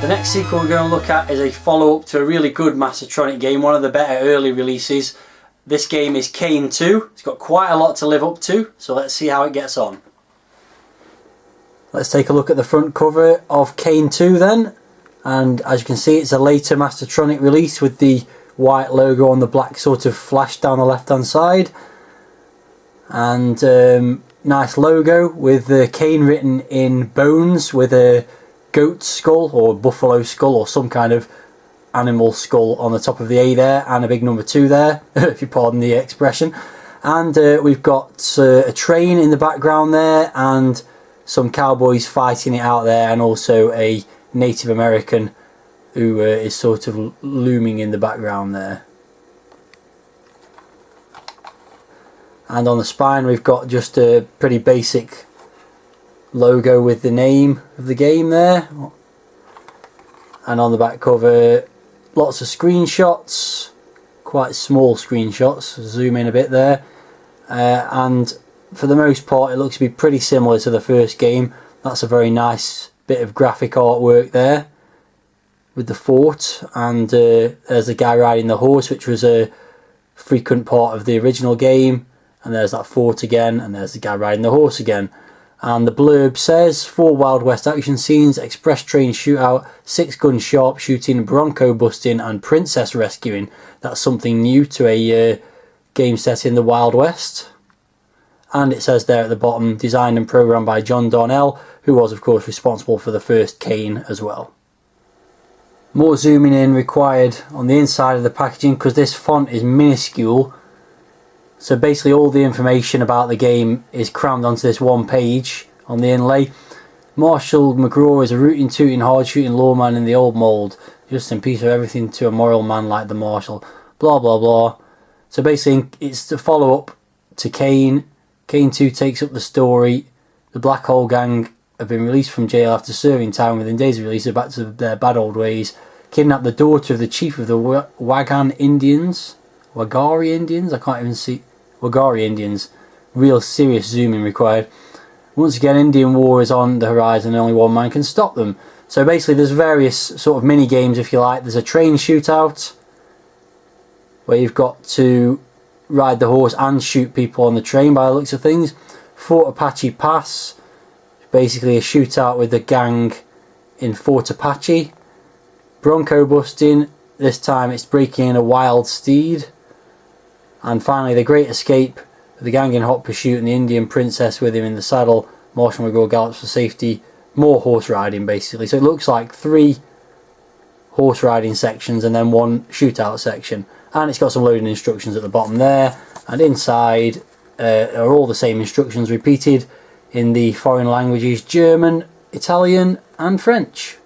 The next sequel we're going to look at is a follow-up to a really good Mastertronic game, one of the better early releases. This game is Kane 2. It's got quite a lot to live up to, so let's see how it gets on. Let's take a look at the front cover of Kane 2 then. And as you can see, it's a later Mastertronic release with the white logo on the black sort of flash down the left hand side. And nice logo with the Kane written in bones with a goat skull or buffalo skull or some kind of animal skull on the top of the A there, and a big number 2 there, if you pardon the expression. And we've got a train in the background there, and some cowboys fighting it out there, and also a Native American who is sort of looming in the background there. And on the spine we've got just a pretty basic logo with the name of the game there. And on the back cover, lots of screenshots, quite small screenshots, zoom in a bit there. And for the most part it looks to be pretty similar to the first game. That's a very nice bit of graphic artwork there with the fort, and there's a guy riding the horse, which was a frequent part of the original game. And there's that fort again, and there's the guy riding the horse again. And the blurb says, 4 Wild West action scenes, express train shootout, 6 gun sharp shooting, bronco busting and princess rescuing. That's something new to a game set in the Wild West. And it says there at the bottom, designed and programmed by John Darnell, who was of course responsible for the first Kane as well. More zooming in required on the inside of the packaging because this font is minuscule. So basically all the information about the game is crammed onto this one page on the inlay. Marshall McGraw is a rootin' tootin' hard shooting lawman in the old mould, just in piece of everything to a moral man like the Marshal, blah blah blah. So basically it's the follow up to Kane. Kane 2 takes up the story. The Black Hole Gang have been released from jail after serving time. Within days of release, they're back to their bad old ways. Kidnap the daughter of the chief of the Wagari Indians, I can't even see. Wagari Indians. Real serious zooming required. Once again, Indian war is on the horizon and only one man can stop them. So basically there's various sort of mini games, if you like. There's a train shootout where you've got to ride the horse and shoot people on the train by the looks of things. Fort Apache Pass, basically a shootout with the gang in Fort Apache. Bronco busting, this time it's breaking in a wild steed. And finally the Great Escape, the gang in hot pursuit and the Indian princess with him in the saddle. Marshall McGraw gallops for safety. More horse riding basically. So it looks like 3 horse riding sections and then 1 shootout section. And it's got some loading instructions at the bottom there. And inside are all the same instructions repeated in the foreign languages German, Italian and French.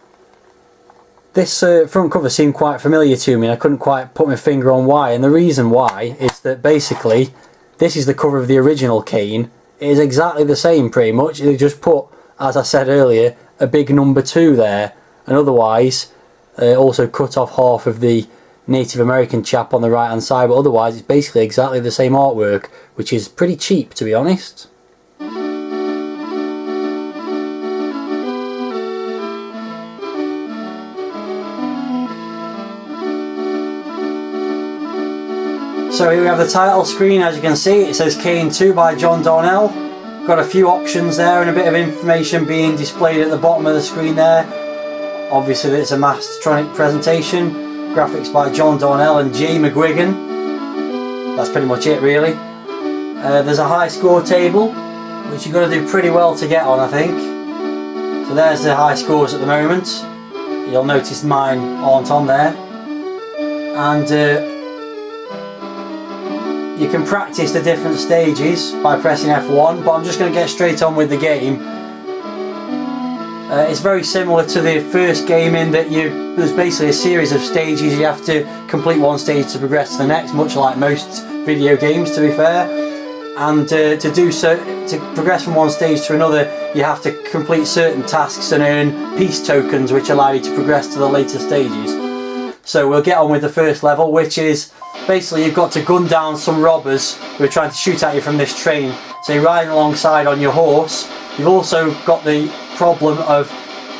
This front cover seemed quite familiar to me and I couldn't quite put my finger on why, and the reason why is that basically this is the cover of the original Kane. It is exactly the same pretty much. They just put, as I said earlier, a big number 2 there, and otherwise also cut off half of the Native American chap on the right hand side, but otherwise it's basically exactly the same artwork, which is pretty cheap to be honest. So here we have the title screen. As you can see, it says Kane 2 by John Darnell. Got a few options there and a bit of information being displayed at the bottom of the screen there. Obviously it's a Mastertronic presentation. Graphics by John Darnell and Jay McGuigan. That's pretty much it really. There's a high score table, which you've got to do pretty well to get on, I think. So there's the high scores at the moment. You'll notice mine aren't on there. And you can practice the different stages by pressing F1, but I'm just going to get straight on with the game. It's very similar to the first game in that there's basically a series of stages. You have to complete one stage to progress to the next, much like most video games to be fair. And to do so, to progress from one stage to another, you have to complete certain tasks and earn peace tokens which allow you to progress to the later stages. So we'll get on with the first level, which is basically you've got to gun down some robbers who are trying to shoot at you from this train. So you're riding alongside on your horse. You've also got the problem of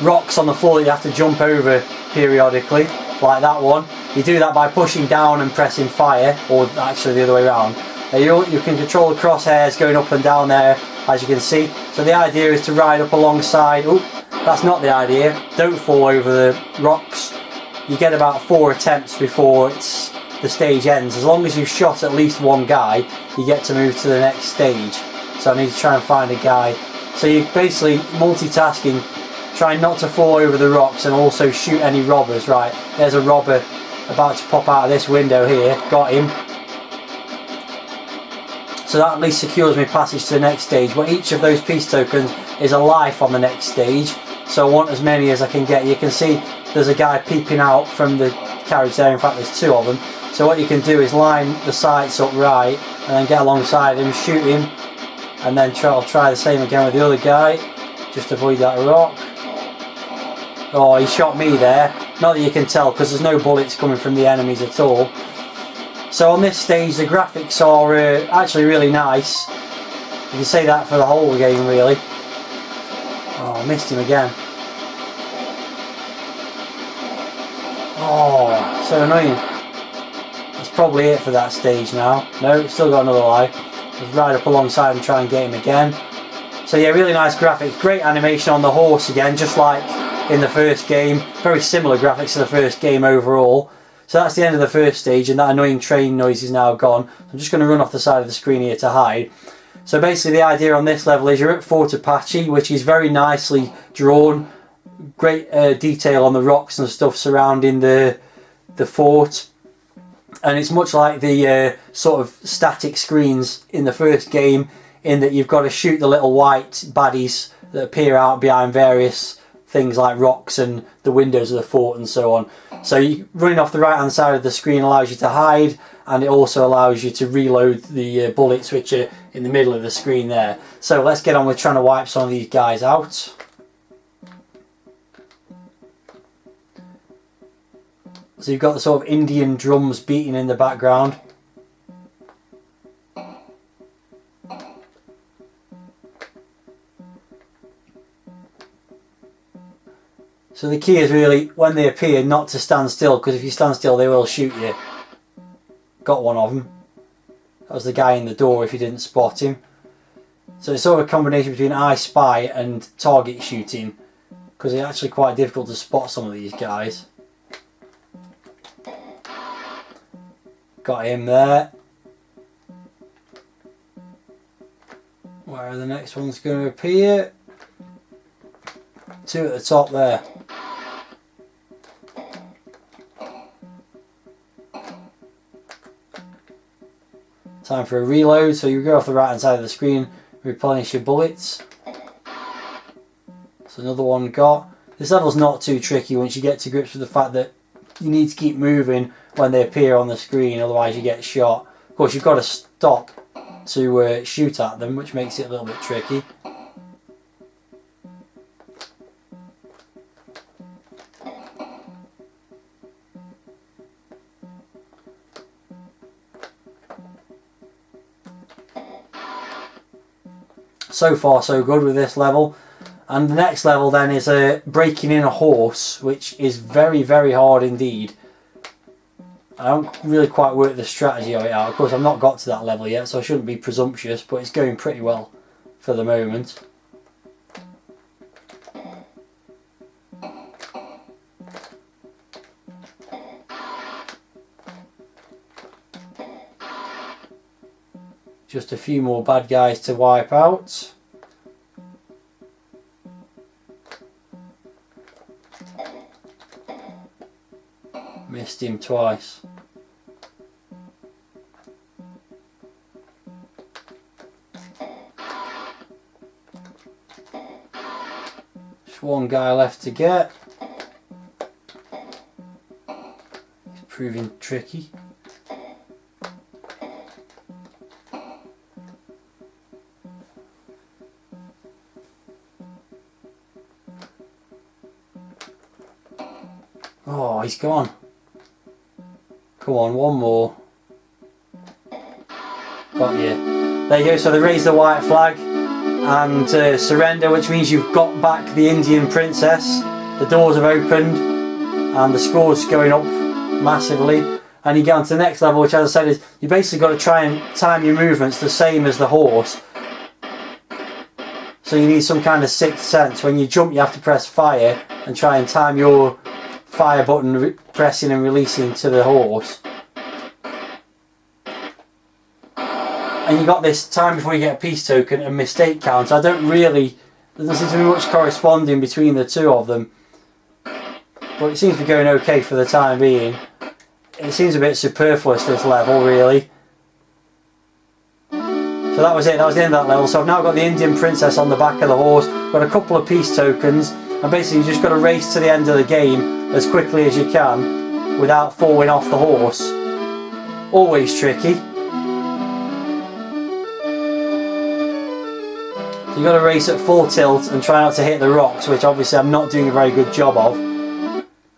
rocks on the floor that you have to jump over periodically, like that one. You do that by pushing down and pressing fire, or actually the other way around. You can control the crosshairs going up and down there, as you can see. So the idea is to ride up alongside. Oh, that's not the idea. Don't fall over the rocks. You get about 4 attempts before the stage ends. As long as you've shot at least one guy, you get to move to the next stage. So I need to try and find a guy. So you're basically multitasking, trying not to fall over the rocks and also shoot any robbers. Right, there's a robber about to pop out of this window here. Got him. So that at least secures me passage to the next stage, but each of those peace tokens is a life on the next stage. So I want as many as I can get. You can see there's a guy peeping out from the carriage there. In fact, there's 2 of them. So what you can do is line the sights up right and then get alongside him, shoot him, and then I'll try the same again with the other guy. Just avoid that rock. Oh, he shot me there. Not that you can tell because there's no bullets coming from the enemies at all. So on this stage the graphics are actually really nice. You can say that for the whole game really. Oh, I missed him again. Oh, so annoying. That's probably it for that stage now. No, still got another life. Let's ride up alongside and try and get him again. So yeah, really nice graphics. Great animation on the horse again, just like in the first game. Very similar graphics to the first game overall. So that's the end of the first stage, and that annoying train noise is now gone. I'm just going to run off the side of the screen here to hide. So basically the idea on this level is you're at Fort Apache, which is very nicely drawn. Great detail on the rocks and stuff surrounding the fort. And it's much like the sort of static screens in the first game, in that you've got to shoot the little white baddies that appear out behind various things like rocks and the windows of the fort and so on. So running off the right hand side of the screen allows you to hide, and it also allows you to reload the bullets which are in the middle of the screen there. So let's get on with trying to wipe some of these guys out. So you've got the sort of Indian drums beating in the background. So the key is really, when they appear, not to stand still, because if you stand still they will shoot you. Got one of them. That was the guy in the door if you didn't spot him. So it's sort of a combination between I Spy and target shooting, because it's actually quite difficult to spot some of these guys. Got him there. Where are the next ones going to appear? 2 at the top there. Time for a reload, so you go off the right hand side of the screen, replenish your bullets. So another one got. This level's not too tricky once you get to grips with the fact that you need to keep moving when they appear on the screen, otherwise you get shot. Of course you've got to stop to shoot at them, which makes it a little bit tricky. So far so good with this level. And the next level then is breaking in a horse, which is very, very hard indeed. I don't really quite work the strategy of it out. Of course I've not got to that level yet, so I shouldn't be presumptuous, but it's going pretty well for the moment. Just a few more bad guys to wipe out. Missed him twice. Just one guy left to get. He's proving tricky. Oh, he's gone. Come on, one more. Got you. There you go, so they raised the white flag. and surrender, which means you've got back the Indian princess. The doors have opened and the score's going up massively, and you get on to the next level, which, as I said, is you basically got to try and time your movements the same as the horse. So you need some kind of sixth sense. When you jump, you have to press fire and try and time your fire button pressing and releasing to the horse. And you got this time before you get a peace token and mistake count. There doesn't seem to be much corresponding between the two of them. But it seems to be going okay for the time being. It seems a bit superfluous, this level, really. So that was it, that was the end of that level. So I've now got the Indian princess on the back of the horse, got a couple of peace tokens, and basically you just got to race to the end of the game as quickly as you can without falling off the horse. Always tricky. So you got to race at full tilt and try not to hit the rocks, which obviously I'm not doing a very good job of.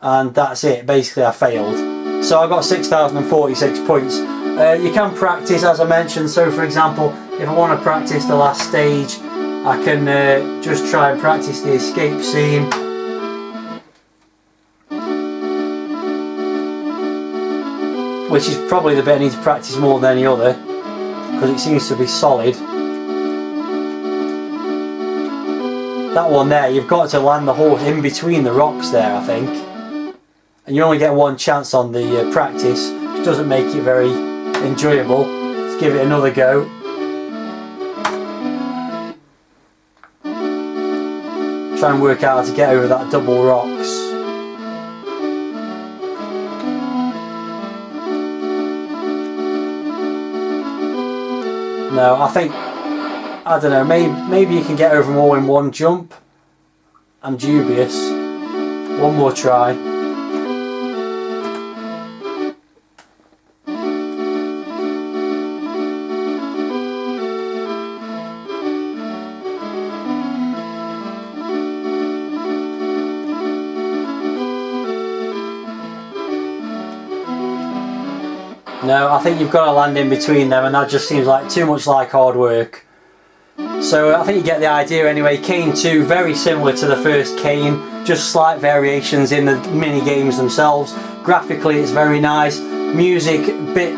And that's it, basically I failed. So I got 6,046 points. You can practice, as I mentioned. So for example, if I want to practice the last stage, I can just try and practice the escape scene. Which is probably the bit I need to practice more than any other, because it seems to be solid. That one there, you've got to land the horse in between the rocks there, I think. And you only get one chance on the practice, which doesn't make it very enjoyable. Let's give it another go. Try and work out how to get over that double rocks. No, I don't know, maybe you can get over them all in one jump. I'm dubious. One more try. No, I think you've got to land in between them, and that just seems like too much like hard work. So I think you get the idea anyway. Kane 2, very similar to the first Kane, just slight variations in the mini games themselves. Graphically it's very nice, music a bit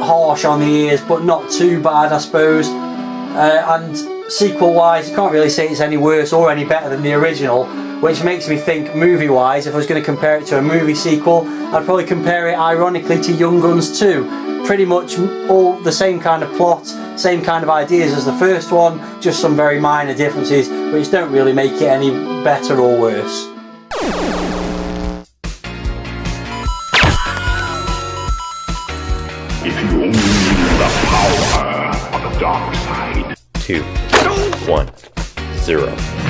harsh on the ears but not too bad, I suppose. And sequel wise, you can't really say it's any worse or any better than the original, which makes me think movie wise, if I was going to compare it to a movie sequel, I'd probably compare it ironically to Young Guns 2. Pretty much all the same kind of plot, same kind of ideas as the first one, just some very minor differences which don't really make it any better or worse. If you only knew the power of the dark side. 2, 1, 0.